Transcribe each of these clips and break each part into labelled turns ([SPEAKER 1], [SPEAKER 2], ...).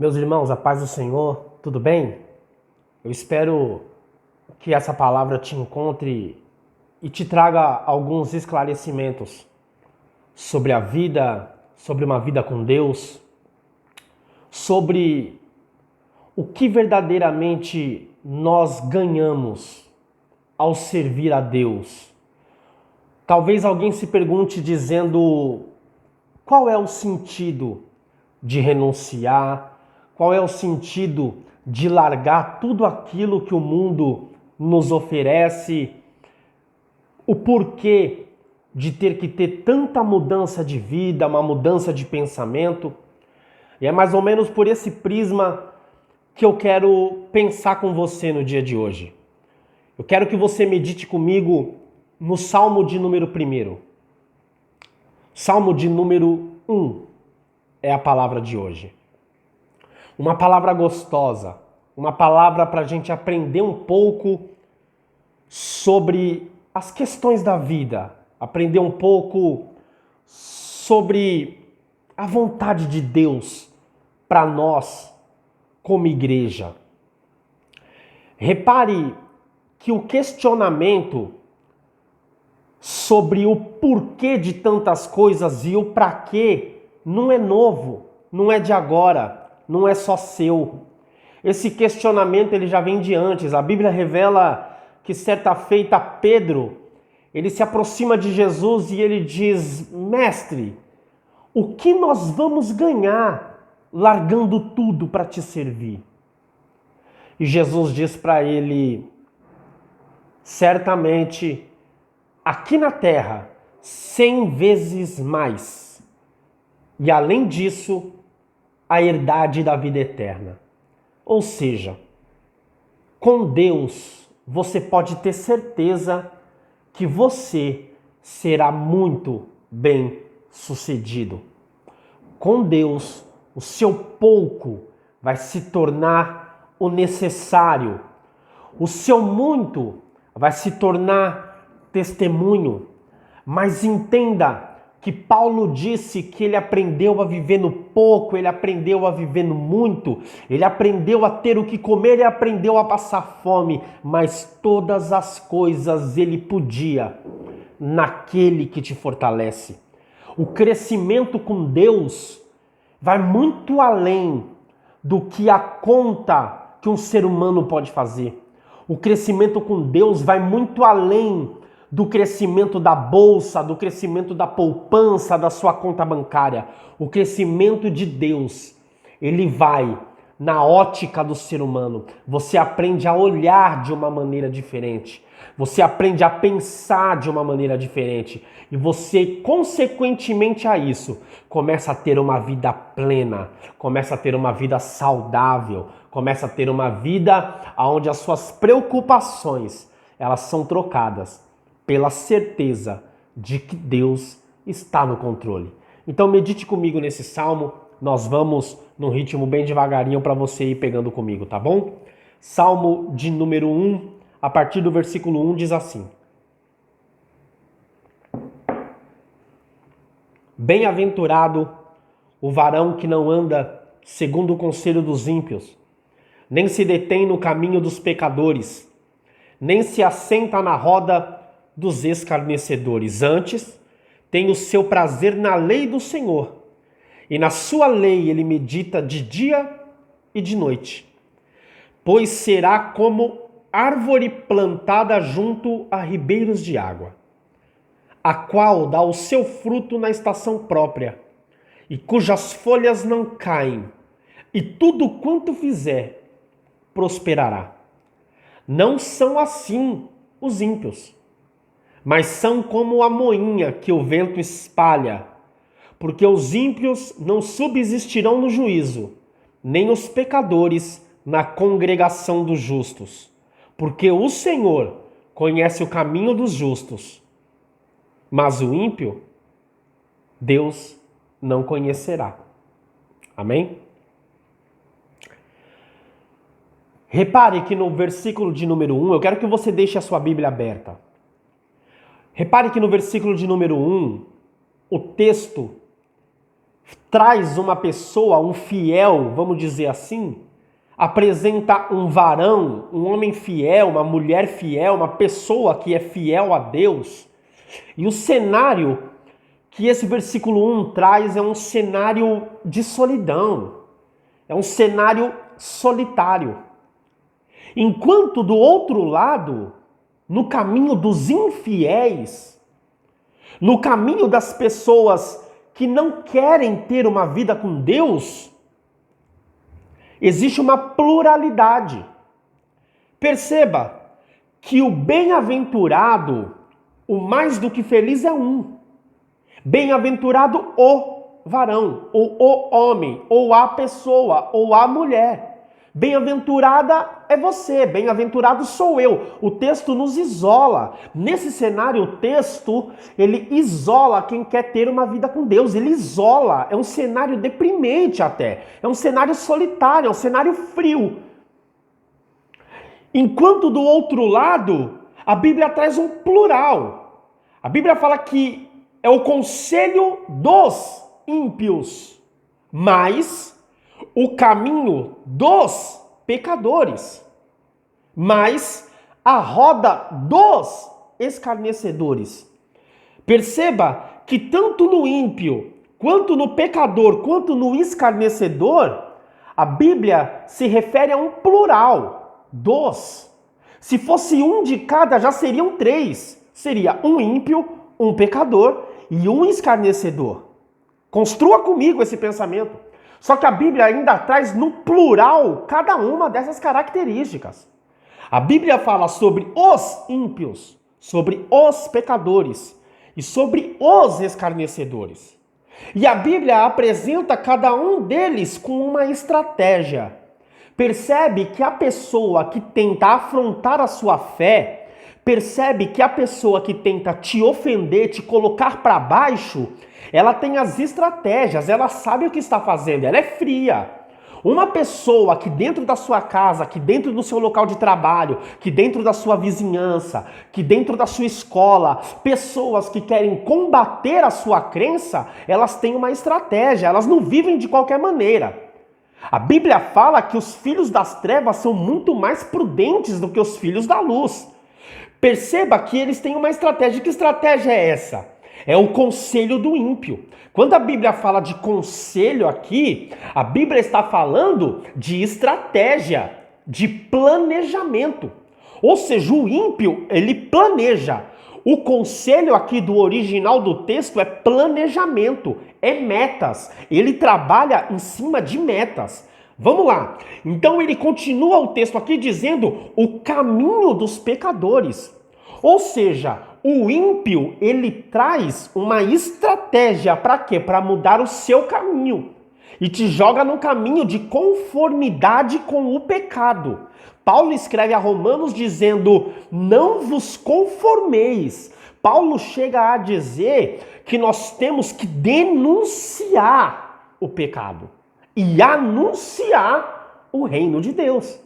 [SPEAKER 1] Meus irmãos, a paz do Senhor, tudo bem? Eu espero que essa palavra te encontre e te traga alguns esclarecimentos sobre a vida, sobre uma vida com Deus, sobre o que verdadeiramente nós ganhamos ao servir a Deus. Talvez alguém se pergunte dizendo: qual é o sentido de renunciar? Qual é o sentido de largar tudo aquilo que o mundo nos oferece? O porquê de ter que ter tanta mudança de vida, uma mudança de pensamento? E é mais ou menos por esse prisma que eu quero pensar com você no dia de hoje. Eu quero que você medite comigo no Salmo de número 1. Salmo de número 1 é a palavra de hoje. Uma palavra gostosa, uma palavra para a gente aprender um pouco sobre as questões da vida, aprender um pouco sobre a vontade de Deus para nós como igreja. Repare que o questionamento sobre o porquê de tantas coisas e o para quê não é novo, não é de agora. Não é só seu. Esse questionamento ele já vem de antes. A Bíblia revela que certa feita Pedro, ele se aproxima de Jesus e ele diz: Mestre, o que nós vamos ganhar largando tudo para te servir? E Jesus diz para ele: certamente aqui na terra 100 vezes mais. E além disso, a herdade da vida eterna. Ou seja, com Deus você pode ter certeza que você será muito bem sucedido. Com Deus, o seu pouco vai se tornar o necessário. O seu muito vai se tornar testemunho. Mas entenda que Paulo disse que ele aprendeu a viver no pouco, ele aprendeu a viver no muito, ele aprendeu a ter o que comer, ele aprendeu a passar fome, mas todas as coisas ele podia naquele que te fortalece. O crescimento com Deus vai muito além do que a conta que um ser humano pode fazer. O crescimento com Deus vai muito além do crescimento da bolsa, do crescimento da poupança, da sua conta bancária. O crescimento de Deus, ele vai na ótica do ser humano. Você aprende a olhar de uma maneira diferente. Você aprende a pensar de uma maneira diferente. E você, consequentemente a isso, começa a ter uma vida plena, começa a ter uma vida saudável, começa a ter uma vida onde as suas preocupações, elas são trocadas pela certeza de que Deus está no controle. Então medite comigo nesse salmo, nós vamos num ritmo bem devagarinho para você ir pegando comigo, tá bom? Salmo de número 1, a partir do versículo 1 diz assim: Bem-aventurado o varão que não anda segundo o conselho dos ímpios, nem se detém no caminho dos pecadores, nem se assenta na roda dos escarnecedores. Antes, tem o seu prazer na lei do Senhor, e na sua lei ele medita de dia e de noite. Pois será como árvore plantada junto a ribeiros de água, a qual dá o seu fruto na estação própria, e cujas folhas não caem, e tudo quanto fizer prosperará. Não são assim os ímpios, mas são como a moinha que o vento espalha, porque os ímpios não subsistirão no juízo, nem os pecadores na congregação dos justos, porque o Senhor conhece o caminho dos justos, mas o ímpio Deus não conhecerá. Amém? Repare que no versículo de número 1, eu quero que você deixe a sua Bíblia aberta. Repare que no versículo de número 1, o texto traz uma pessoa, um fiel, vamos dizer assim, apresenta um varão, um homem fiel, uma mulher fiel, uma pessoa que é fiel a Deus. E o cenário que esse versículo 1 traz é um cenário de solidão, é um cenário solitário. Enquanto do outro lado, no caminho dos infiéis, no caminho das pessoas que não querem ter uma vida com Deus, existe uma pluralidade. Perceba que o bem-aventurado, o mais do que feliz é um. Bem-aventurado o varão, ou o homem, ou a pessoa, ou a mulher. Bem-aventurada é você, bem-aventurado sou eu. O texto nos isola. Nesse cenário, o texto, ele isola quem quer ter uma vida com Deus. Ele isola. É um cenário deprimente até. É um cenário solitário, é um cenário frio. Enquanto do outro lado, a Bíblia traz um plural. A Bíblia fala que é o conselho dos ímpios, mas o caminho dos pecadores, mas a roda dos escarnecedores. Perceba que tanto no ímpio, quanto no pecador, quanto no escarnecedor, a Bíblia se refere a um plural, dos. Se fosse um de cada, já seriam três. Seria um ímpio, um pecador e um escarnecedor. Construa comigo esse pensamento. Só que a Bíblia ainda traz no plural cada uma dessas características. A Bíblia fala sobre os ímpios, sobre os pecadores e sobre os escarnecedores. E a Bíblia apresenta cada um deles com uma estratégia. Percebe que a pessoa que tenta afrontar a sua fé, percebe que a pessoa que tenta te ofender, te colocar para baixo, ela tem as estratégias, ela sabe o que está fazendo, ela é fria. Uma pessoa que dentro da sua casa, que dentro do seu local de trabalho, que dentro da sua vizinhança, que dentro da sua escola, pessoas que querem combater a sua crença, elas têm uma estratégia, elas não vivem de qualquer maneira. A Bíblia fala que os filhos das trevas são muito mais prudentes do que os filhos da luz. Perceba que eles têm uma estratégia. Que estratégia é essa? É o conselho do ímpio. Quando a Bíblia fala de conselho aqui, a Bíblia está falando de estratégia, de planejamento. Ou seja, o ímpio, ele planeja. O conselho aqui do original do texto é planejamento, é metas. Ele trabalha em cima de metas. Vamos lá. Então ele continua o texto aqui dizendo o caminho dos pecadores. Ou seja, o ímpio, ele traz uma estratégia para quê? Para mudar o seu caminho. E te joga num caminho de conformidade com o pecado. Paulo escreve a Romanos dizendo, não vos conformeis. Paulo chega a dizer que nós temos que denunciar o pecado e anunciar o reino de Deus.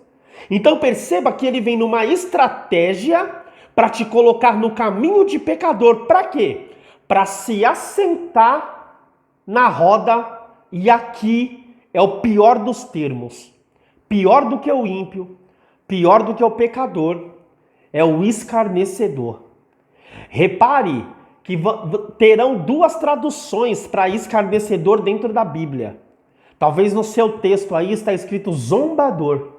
[SPEAKER 1] Então perceba que ele vem numa estratégia para te colocar no caminho de pecador. Para quê? Para se assentar na roda, e aqui é o pior dos termos. Pior do que o ímpio, pior do que o pecador, é o escarnecedor. Repare que terão duas traduções para escarnecedor dentro da Bíblia. Talvez no seu texto aí está escrito zombador.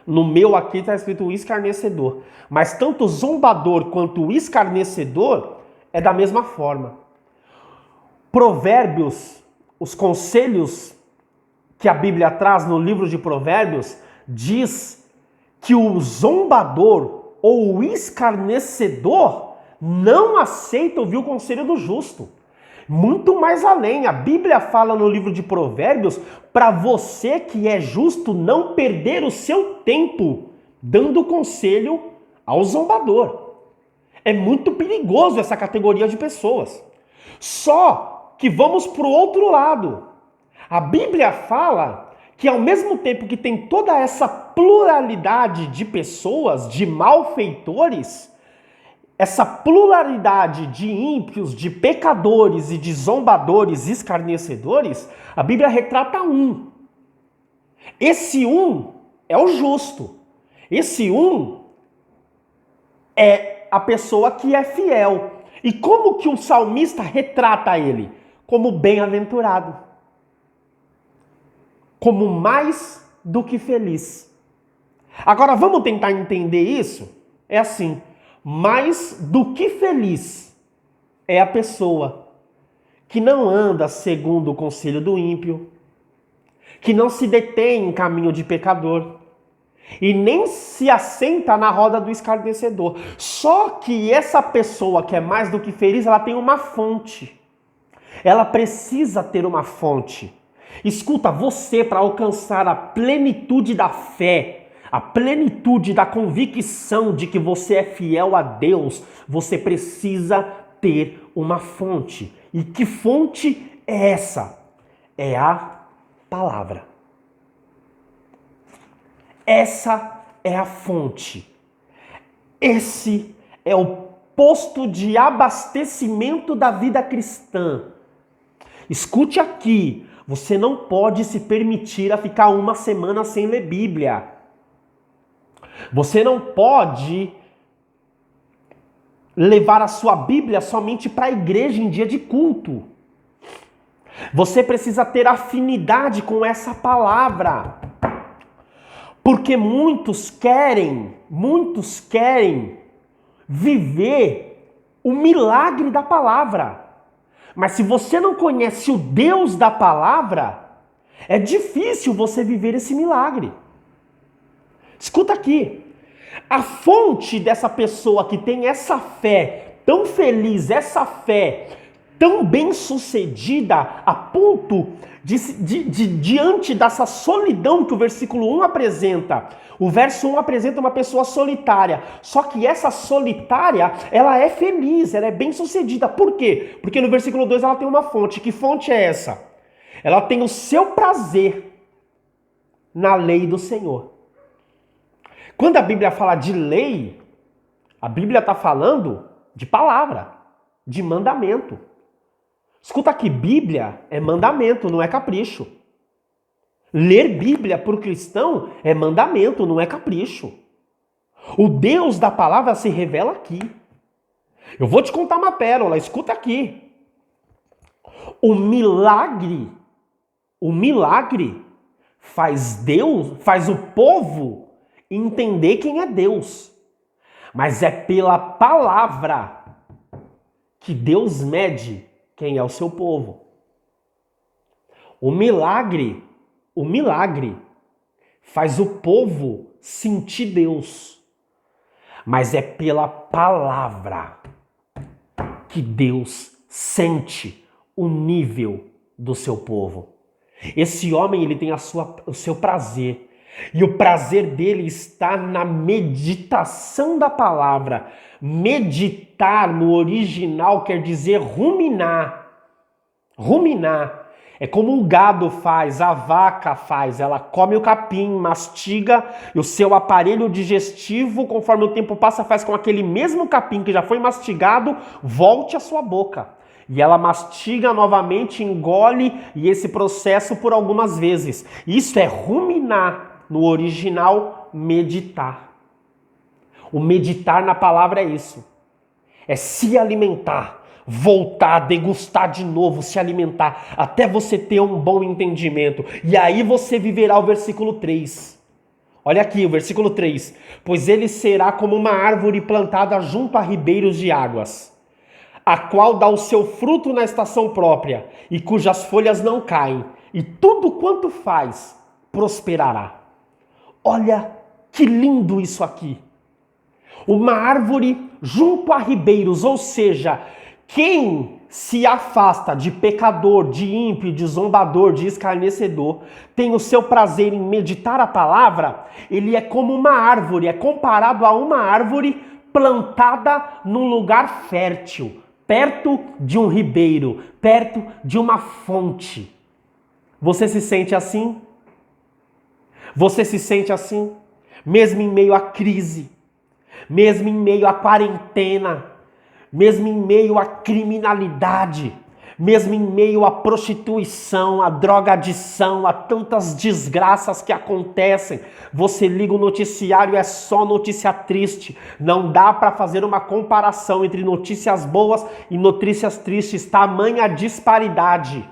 [SPEAKER 1] No meu aqui está escrito escarnecedor. Mas tanto zombador quanto escarnecedor é da mesma forma. Provérbios, os conselhos que a Bíblia traz no livro de Provérbios, diz que o zombador ou o escarnecedor não aceita ouvir o conselho do justo. Muito mais além, a Bíblia fala no livro de Provérbios para você que é justo não perder o seu tempo dando conselho ao zombador. É muito perigoso essa categoria de pessoas. Só que vamos para o outro lado. A Bíblia fala que ao mesmo tempo que tem toda essa pluralidade de pessoas, de malfeitores, essa pluralidade de ímpios, de pecadores e de zombadores, escarnecedores, a Bíblia retrata um. Esse um é o justo. Esse um é a pessoa que é fiel. E como que o salmista retrata ele? Como bem-aventurado. Como mais do que feliz. Agora vamos tentar entender isso? É assim, mais do que feliz é a pessoa que não anda segundo o conselho do ímpio, que não se detém em caminho de pecador e nem se assenta na roda do escarnecedor. Só que essa pessoa que é mais do que feliz, ela tem uma fonte. Ela precisa ter uma fonte. Escuta, você, para alcançar a plenitude da fé, a plenitude da convicção de que você é fiel a Deus, você precisa ter uma fonte. E que fonte é essa? É a palavra. Essa é a fonte. Esse é o posto de abastecimento da vida cristã. Escute aqui, você não pode se permitir a ficar uma semana sem ler Bíblia. Você não pode levar a sua Bíblia somente para a igreja em dia de culto. Você precisa ter afinidade com essa palavra. Porque muitos querem viver o milagre da palavra. Mas se você não conhece o Deus da palavra, é difícil você viver esse milagre. Escuta aqui. A fonte dessa pessoa que tem essa fé tão feliz, essa fé tão bem-sucedida, a ponto diante dessa solidão que o versículo 1 apresenta. O verso 1 apresenta uma pessoa solitária. Só que essa solitária, ela é feliz, ela é bem-sucedida. Por quê? Porque no versículo 2 ela tem uma fonte. Que fonte é essa? Ela tem o seu prazer na lei do Senhor. Quando a Bíblia fala de lei, a Bíblia está falando de palavra, de mandamento. Escuta aqui, Bíblia é mandamento, não é capricho. Ler Bíblia para o cristão é mandamento, não é capricho. O Deus da palavra se revela aqui. Eu vou te contar uma pérola, escuta aqui. O milagre faz o povo entender quem é Deus. Mas é pela palavra que Deus mede quem é o seu povo. O milagre faz o povo sentir Deus. Mas é pela palavra que Deus sente o nível do seu povo. Esse homem, ele tem o seu prazer. E o prazer dele está na meditação da palavra. Meditar no original quer dizer ruminar. Ruminar. É como o gado faz, a vaca faz. Ela come o capim, mastiga, e o seu aparelho digestivo, conforme o tempo passa, faz com aquele mesmo capim que já foi mastigado, volte à sua boca. E ela mastiga novamente, engole, e esse processo por algumas vezes. Isso é ruminar. No original, meditar. O meditar na palavra é isso. É se alimentar, voltar, degustar de novo, se alimentar, até você ter um bom entendimento. E aí você viverá o versículo 3. Olha aqui o versículo 3. Pois ele será como uma árvore plantada junto a ribeiros de águas, a qual dá o seu fruto na estação própria, e cujas folhas não caem, e tudo quanto faz prosperará. Olha que lindo isso aqui. Uma árvore junto a ribeiros, ou seja, quem se afasta de pecador, de ímpio, de zombador, de escarnecedor, tem o seu prazer em meditar a palavra, ele é como uma árvore, é comparado a uma árvore plantada num lugar fértil, perto de um ribeiro, perto de uma fonte. Você se sente assim? Você se sente assim? Mesmo em meio à crise, mesmo em meio à quarentena, mesmo em meio à criminalidade, mesmo em meio à prostituição, à drogadição, a tantas desgraças que acontecem, você liga o noticiário, é só notícia triste. Não dá para fazer uma comparação entre notícias boas e notícias tristes, tamanha disparidade.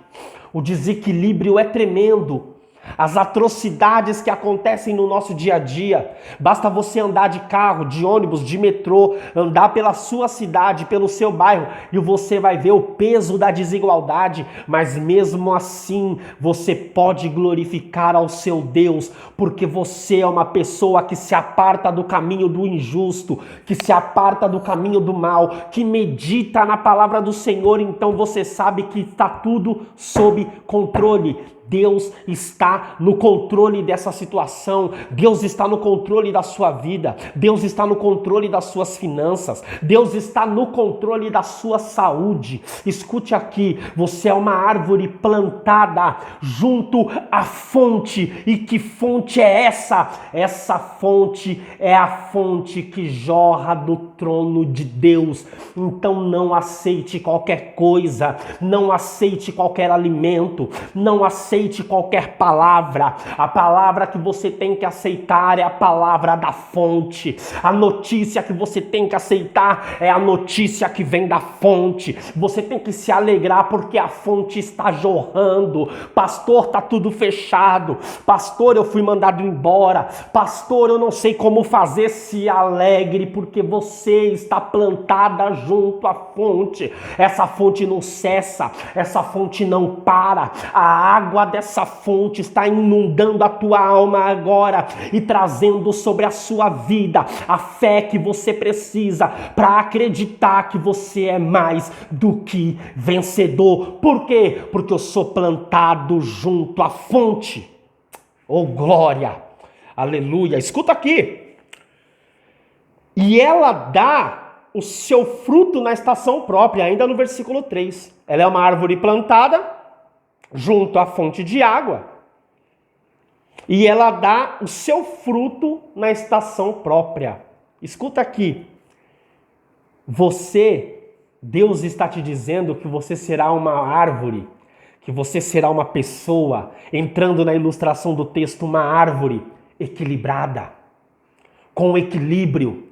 [SPEAKER 1] O desequilíbrio é tremendo. As atrocidades que acontecem no nosso dia a dia. Basta você andar de carro, de ônibus, de metrô, andar pela sua cidade, pelo seu bairro, e você vai ver o peso da desigualdade. Mas mesmo assim, você pode glorificar ao seu Deus, porque você é uma pessoa que se aparta do caminho do injusto, que se aparta do caminho do mal, que medita na palavra do Senhor. Então você sabe que está tudo sob controle. Deus está no controle dessa situação. Deus está no controle da sua vida. Deus está no controle das suas finanças. Deus está no controle da sua saúde. Escute aqui, você é uma árvore plantada junto à fonte. E que fonte é essa? Essa fonte é a fonte que jorra do trono de Deus. Então não aceite qualquer coisa, não aceite qualquer alimento, não aceite qualquer palavra. A palavra que você tem que aceitar é a palavra da fonte. A notícia que você tem que aceitar é a notícia que vem da fonte. Você tem que se alegrar porque a fonte está jorrando. Pastor, tá tudo fechado. Pastor, eu fui mandado embora. Pastor, eu não sei como fazer. Se alegre porque você está plantada junto à fonte. Essa fonte não cessa, essa fonte não para. A água dessa fonte está inundando a tua alma agora e trazendo sobre a sua vida a fé que você precisa para acreditar que você é mais do que vencedor. Por quê? Porque eu sou plantado junto à fonte. Oh, glória! Aleluia! Escuta aqui. E ela dá o seu fruto na estação própria, ainda no versículo 3. Ela é uma árvore plantada junto à fonte de água, e ela dá o seu fruto na estação própria. Escuta aqui, Deus está te dizendo que você será uma árvore, que você será uma pessoa, entrando na ilustração do texto, uma árvore equilibrada, com equilíbrio,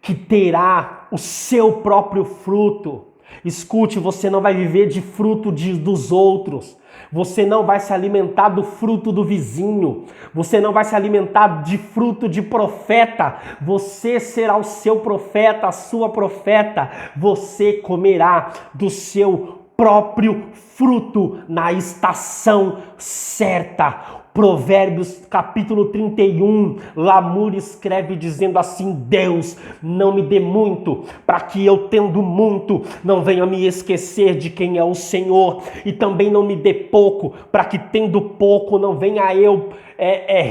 [SPEAKER 1] que terá o seu próprio fruto. Escute, você não vai viver de fruto dos outros. Você não vai se alimentar do fruto do vizinho. Você não vai se alimentar de fruto de profeta. Você será o seu profeta, a sua profeta. Você comerá do seu próprio fruto na estação certa. Provérbios capítulo 31, Lamur escreve dizendo assim: Deus, não me dê muito, para que eu, tendo muito, não venha me esquecer de quem é o Senhor, e também não me dê pouco, para que, tendo pouco, não venha eu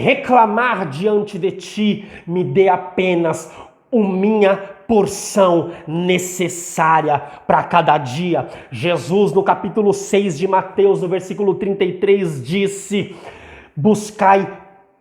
[SPEAKER 1] reclamar diante de ti. Me dê apenas minha porção necessária para cada dia. Jesus, no capítulo 6 de Mateus, no versículo 33, disse: buscai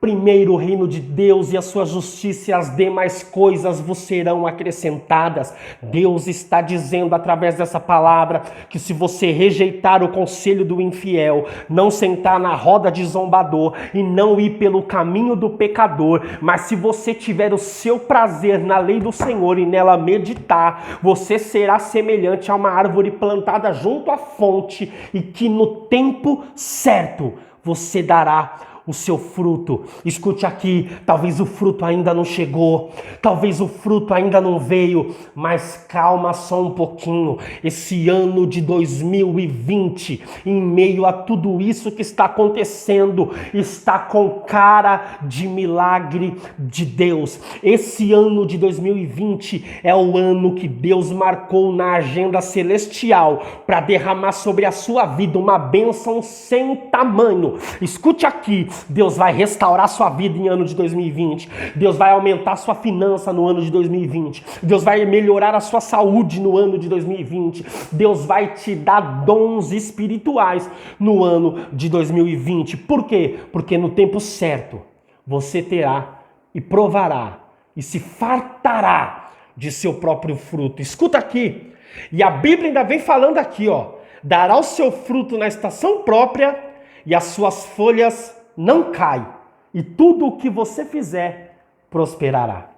[SPEAKER 1] primeiro o reino de Deus e a sua justiça, e as demais coisas vos serão acrescentadas. Deus está dizendo através dessa palavra que se você rejeitar o conselho do infiel, não sentar na roda de zombador e não ir pelo caminho do pecador, mas se você tiver o seu prazer na lei do Senhor e nela meditar, você será semelhante a uma árvore plantada junto à fonte, e que no tempo certo você dará o seu fruto. Escute aqui, talvez o fruto ainda não chegou, talvez o fruto ainda não veio, mas calma só um pouquinho. Esse ano de 2020, em meio a tudo isso que está acontecendo, está com cara de milagre de Deus. Esse ano de 2020 é o ano que Deus marcou na agenda celestial para derramar sobre a sua vida uma bênção sem tamanho. Escute aqui, Deus vai restaurar sua vida em ano de 2020. Deus vai aumentar sua finança no ano de 2020. Deus vai melhorar a sua saúde no ano de 2020. Deus vai te dar dons espirituais no ano de 2020. Por quê? Porque no tempo certo você terá e provará e se fartará de seu próprio fruto. Escuta aqui, E a Bíblia ainda vem falando aqui, ó, dará o seu fruto na estação própria e as suas folhas não caem. E tudo o que você fizer prosperará.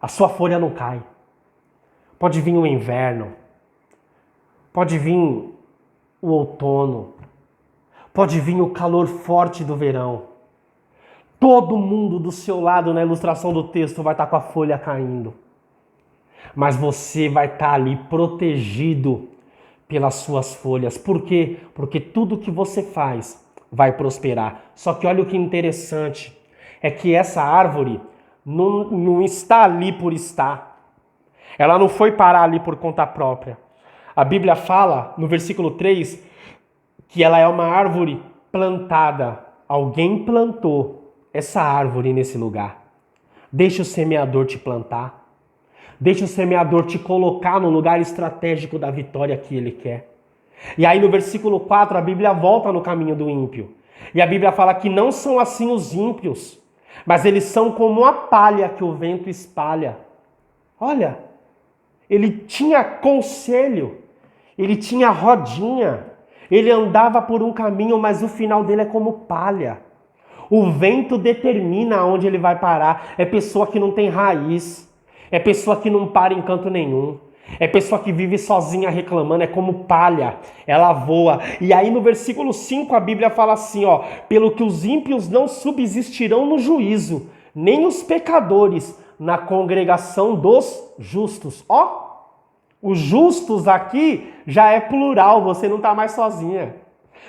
[SPEAKER 1] A sua folha não cai. Pode vir o inverno, pode vir o outono, pode vir o calor forte do verão. Todo mundo do seu lado, na ilustração do texto, vai estar com a folha caindo. Mas você vai estar ali protegido pelas suas folhas. Por quê? Porque tudo que você faz vai prosperar. Só que olha o que interessante, é que essa árvore não está ali por estar. Ela não foi parar ali por conta própria. A Bíblia fala, no versículo 3, que ela é uma árvore plantada. Alguém plantou essa árvore nesse lugar. Deixa o semeador te plantar. Deixa o semeador te colocar no lugar estratégico da vitória que ele quer. E aí no versículo 4 a Bíblia volta no caminho do ímpio. E a Bíblia fala que não são assim os ímpios, mas eles são como a palha que o vento espalha. Olha, ele tinha conselho, ele tinha rodinha, ele andava por um caminho, mas o final dele é como palha. O vento determina onde ele vai parar. É pessoa que não tem raiz, é pessoa que não para em canto nenhum. É pessoa que vive sozinha reclamando, é como palha, ela voa. E aí no versículo 5 a Bíblia fala assim, ó, pelo que os ímpios não subsistirão no juízo, nem os pecadores na congregação dos justos. Ó, os justos aqui já é plural, você não está mais sozinha.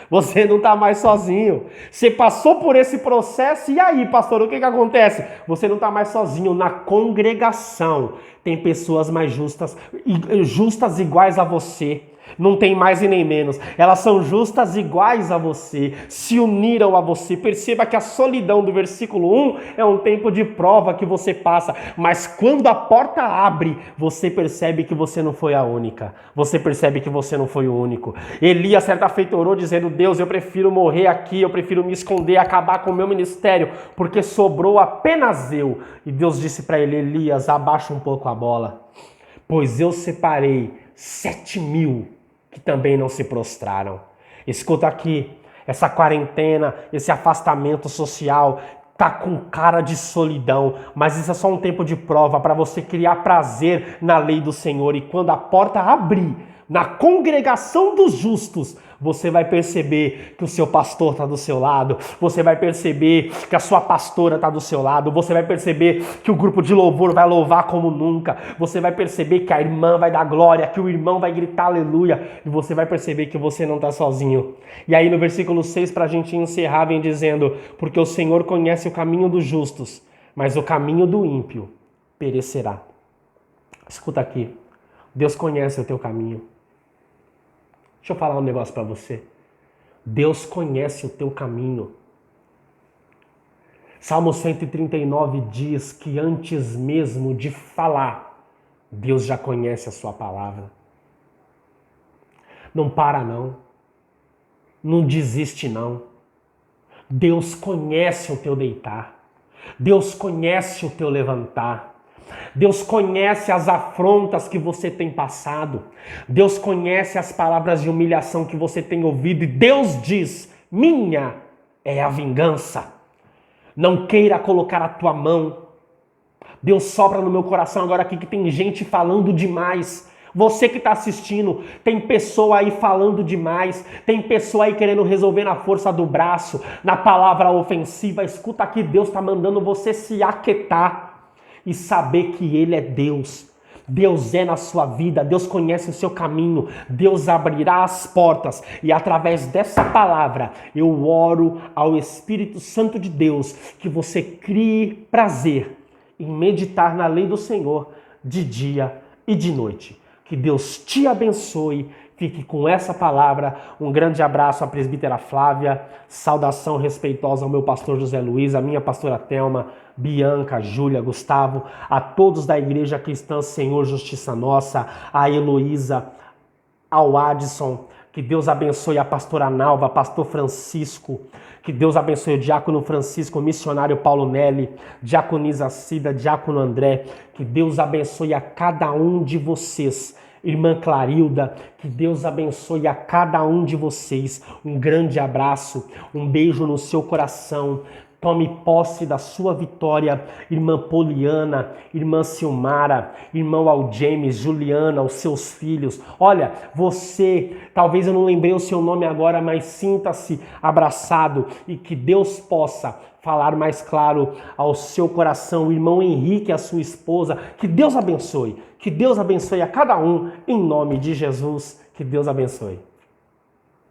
[SPEAKER 1] Você não está mais sozinho. Você passou por esse processo e aí, pastor, o que acontece? Você não está mais sozinho. Na congregação tem pessoas mais justas iguais a você. Não tem mais e nem menos. Elas são justas iguais a você. Se uniram a você. Perceba que a solidão do versículo 1 é um tempo de prova que você passa. Mas quando a porta abre, você percebe que você não foi a única. Você percebe que você não foi o único. Elias, certa feita, orou dizendo, Deus, eu prefiro morrer aqui, eu prefiro me esconder, acabar com o meu ministério, porque sobrou apenas eu. E Deus disse para ele, Elias, abaixa um pouco a bola, pois eu separei 7.000 que também não se prostraram. Escuta aqui, essa quarentena, esse afastamento social tá com cara de solidão, mas isso é só um tempo de prova para você criar prazer na lei do Senhor. E quando a porta abrir, na congregação dos justos, você vai perceber que o seu pastor está do seu lado, você vai perceber que a sua pastora está do seu lado, você vai perceber que o grupo de louvor vai louvar como nunca, você vai perceber que a irmã vai dar glória, que o irmão vai gritar aleluia, e você vai perceber que você não está sozinho. E aí no versículo 6, para a gente encerrar, vem dizendo, porque o Senhor conhece o caminho dos justos, mas o caminho do ímpio perecerá. Escuta aqui, Deus conhece o teu caminho. Deixa eu falar um negócio para você. Deus conhece o teu caminho. Salmo 139 diz que antes mesmo de falar, Deus já conhece a sua palavra. Não para não. Não desiste não. Deus conhece o teu deitar. Deus conhece o teu levantar. Deus conhece as afrontas que você tem passado. Deus conhece as palavras de humilhação que você tem ouvido. E Deus diz, minha é a vingança. Não queira colocar a tua mão. Deus sopra no meu coração agora aqui que tem gente falando demais. Você que está assistindo, tem pessoa aí falando demais, tem pessoa aí querendo resolver na força do braço, na palavra ofensiva. Escuta aqui, Deus está mandando você se aquietar e saber que Ele é Deus. Deus é na sua vida, Deus conhece o seu caminho, Deus abrirá as portas e através dessa palavra eu oro ao Espírito Santo de Deus que você crie prazer em meditar na lei do Senhor de dia e de noite. Que Deus te abençoe. Fique com essa palavra. Um grande abraço à presbítera Flávia. Saudação respeitosa ao meu pastor José Luiz, à minha pastora Thelma, Bianca, Júlia, Gustavo, a todos da Igreja Cristã Senhor Justiça Nossa, a Heloísa, ao Adson. Que Deus abençoe a pastora Nalva, pastor Francisco. Que Deus abençoe o diácono Francisco, o missionário Paulo Nelly, diaconisa Cida, diácono André. Que Deus abençoe a cada um de vocês Irmã Clarilda, que Deus abençoe a cada um de vocês. Um grande abraço, um beijo no seu coração. Tome posse da sua vitória, irmã Poliana, irmã Silmara, irmão Algemes, Juliana, os seus filhos. Olha, você, talvez eu não lembrei o seu nome agora, mas sinta-se abraçado e que Deus possa falar mais claro ao seu coração. O irmão Henrique, a sua esposa, que Deus abençoe a cada um, em nome de Jesus, que Deus abençoe.